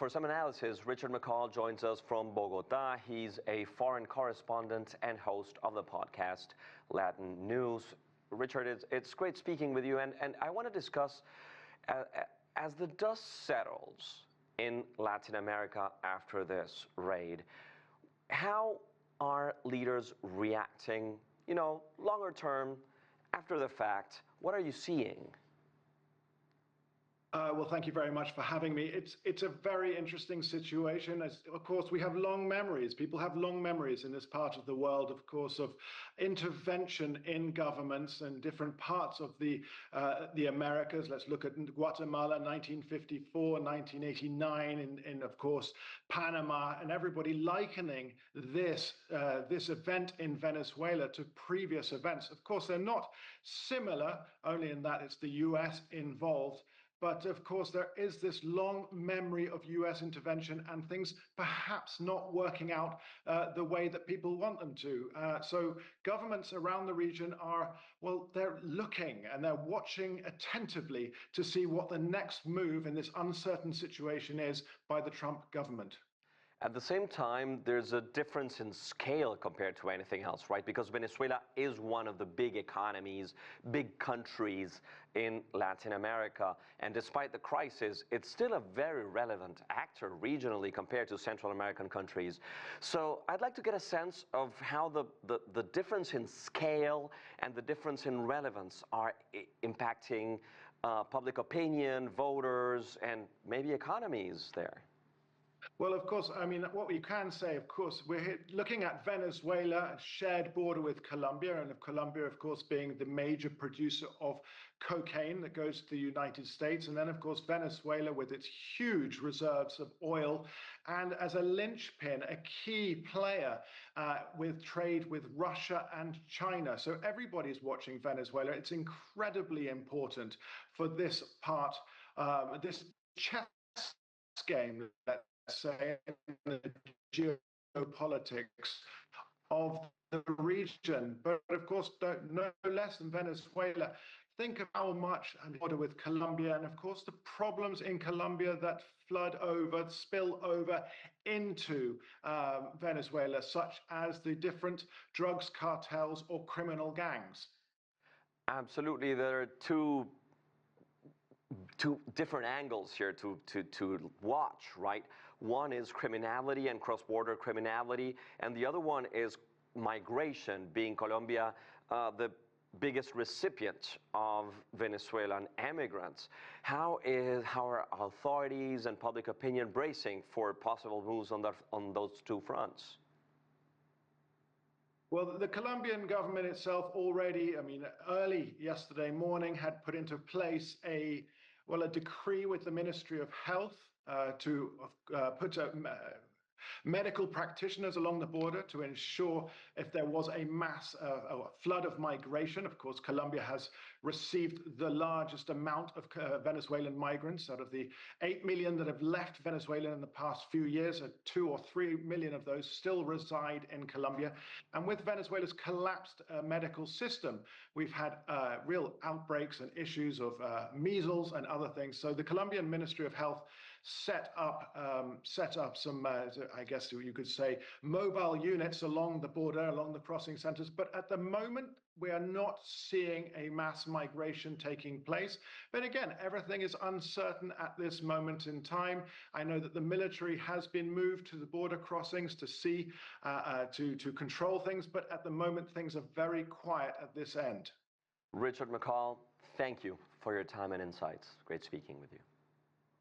For some analysis, Richard McColl joins us from Bogota. He's a foreign correspondent and host of the podcast LatinNews. Richard, it's great speaking with you, and I want to discuss, as the dust settles in Latin America after this raid, how are leaders reacting, longer term, after the fact? What are you seeing? Well, thank you very much for having me. It's a very interesting situation. Of course, we have long memories. People have long memories in this part of the world, of course, of intervention in governments and different parts of the Americas. Let's look at Guatemala, 1954, 1989, and of course, Panama, and everybody likening this event in Venezuela to previous events. Of course, they're not similar, only in that it's the US involved. But of course, there is this long memory of US intervention and things perhaps not working out the way that people want them to. So governments around the region they're looking and they're watching attentively to see what the next move in this uncertain situation is by the Trump government. At the same time, there's a difference in scale compared to anything else, right? Because Venezuela is one of the big economies, big countries in Latin America. And despite the crisis, it's still a very relevant actor regionally compared to Central American countries. So I'd like to get a sense of how the difference in scale and the difference in relevance are impacting public opinion, voters, and maybe economies there. Well, of course, I mean, what we can say, of course, we're looking at Venezuela, a shared border with Colombia, and of Colombia, of course, being the major producer of cocaine that goes to the United States. And then, of course, Venezuela with its huge reserves of oil and as a linchpin, a key player with trade with Russia and China. So everybody's watching Venezuela. It's incredibly important for this part, this chess game, let's say, in the geopolitics of the region. But of course, no less than Venezuela, think of how much border with Colombia, and of course the problems in Colombia that spill over into Venezuela, such as the different drugs cartels or criminal gangs. Absolutely, there are two different angles here to watch, right? One is criminality and cross-border criminality, and the other one is migration, being Colombia the biggest recipient of Venezuelan immigrants. How are authorities and public opinion bracing for possible moves on those two fronts? Well, the Colombian government itself already, early yesterday morning had put into place a decree with the Ministry of Health to put medical practitioners along the border to ensure if there was a mass flood of migration. Of course, Colombia has received the largest amount of Venezuelan migrants. Out of the 8 million that have left Venezuela in the past few years, 2 or 3 million of those still reside in Colombia. And with Venezuela's collapsed medical system, we've had real outbreaks and issues of measles and other things. So the Colombian Ministry of Health set up some, I guess you could say, mobile units along the border, along the crossing centers. But at the moment, we are not seeing a mass migration taking place. But again, everything is uncertain at this moment in time. I know that the military has been moved to the border crossings to see, to control things. But at the moment, things are very quiet at this end. Richard McColl, thank you for your time and insights. Great speaking with you.